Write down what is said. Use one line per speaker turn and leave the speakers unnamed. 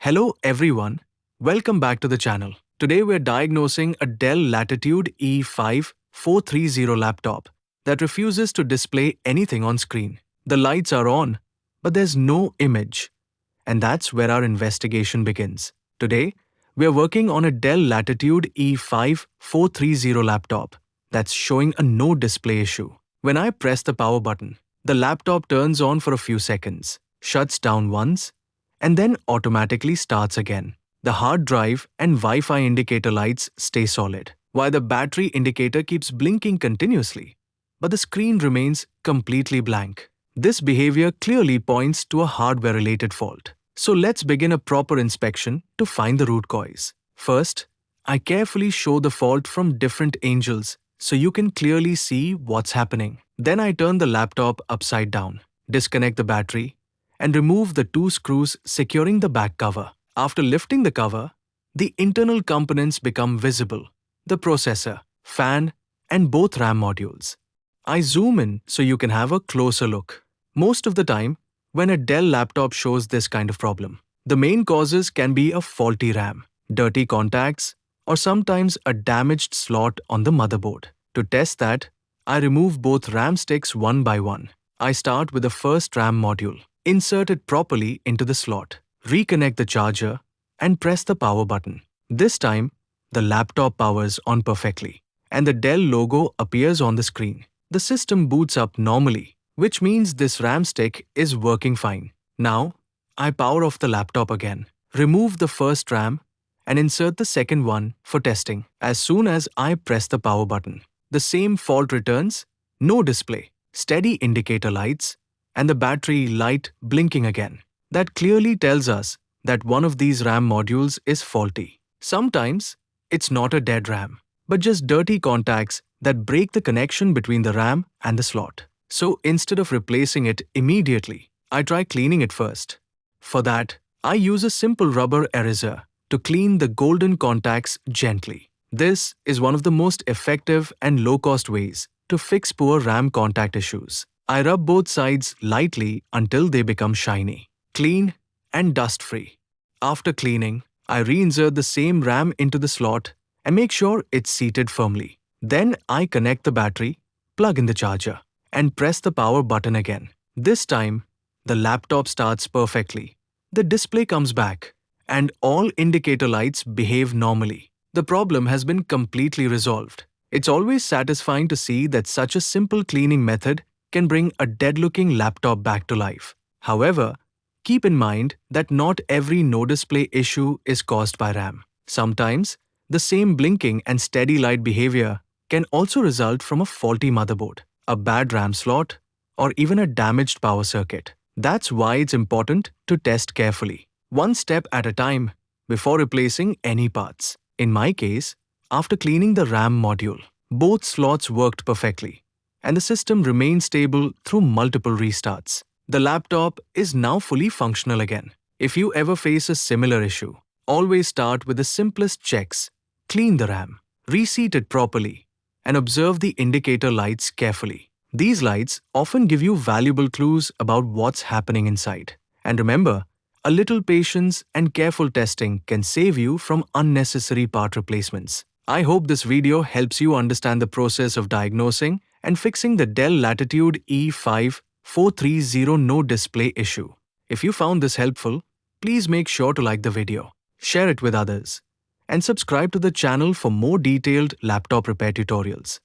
Hello everyone, welcome back to the channel. Today we're diagnosing a Dell Latitude E5430 laptop that refuses to display anything on screen. The lights are on, but there's no image. And that's where our investigation begins. Today, we're working on a Dell Latitude E5430 laptop that's showing a no display issue. When I press the power button, the laptop turns on for a few seconds, shuts down once, and then automatically starts again. The hard drive and Wi-Fi indicator lights stay solid, while the battery indicator keeps blinking continuously, but the screen remains completely blank. This behavior clearly points to a hardware-related fault. So let's begin a proper inspection to find the root cause. First, I carefully show the fault from different angles so you can clearly see what's happening. Then I turn the laptop upside down, disconnect the battery, and remove the two screws securing the back cover. After lifting the cover, the internal components become visible: the processor, fan, and both RAM modules. I zoom in so you can have a closer look. Most of the time, when a Dell laptop shows this kind of problem, the main causes can be a faulty RAM, dirty contacts, or sometimes a damaged slot on the motherboard. To test that, I remove both RAM sticks one by one. I start with the first RAM module. Insert it properly into the slot, reconnect the charger, and press the power button. This time, the laptop powers on perfectly, and the Dell logo appears on the screen. The system boots up normally, which means this RAM stick is working fine. Now, I power off the laptop again, remove the first RAM, and insert the second one for testing. As soon as I press the power button, the same fault returns: no display, steady indicator lights, and the battery light blinking again. That clearly tells us that one of these RAM modules is faulty. Sometimes, it's not a dead RAM, but just dirty contacts that break the connection between the RAM and the slot. So instead of replacing it immediately, I try cleaning it first. For that, I use a simple rubber eraser to clean the golden contacts gently. This is one of the most effective and low-cost ways to fix poor RAM contact issues. I rub both sides lightly until they become shiny, clean, and dust-free. After cleaning, I reinsert the same RAM into the slot and make sure it's seated firmly. Then I connect the battery, plug in the charger, and press the power button again. This time, the laptop starts perfectly. The display comes back, and all indicator lights behave normally. The problem has been completely resolved. It's always satisfying to see that such a simple cleaning method can bring a dead-looking laptop back to life. However, keep in mind that not every no-display issue is caused by RAM. Sometimes, the same blinking and steady light behavior can also result from a faulty motherboard, a bad RAM slot, or even a damaged power circuit. That's why it's important to test carefully, one step at a time, before replacing any parts. In my case, after cleaning the RAM module, both slots worked perfectly, and the system remained stable through multiple restarts. The laptop is now fully functional again. If you ever face a similar issue, always start with the simplest checks: clean the RAM, reseat it properly, and observe the indicator lights carefully. These lights often give you valuable clues about what's happening inside. And remember, a little patience and careful testing can save you from unnecessary part replacements. I hope this video helps you understand the process of diagnosing and fixing the Dell Latitude E5430 no display issue. If you found this helpful, please make sure to like the video, share it with others, and subscribe to the channel for more detailed laptop repair tutorials.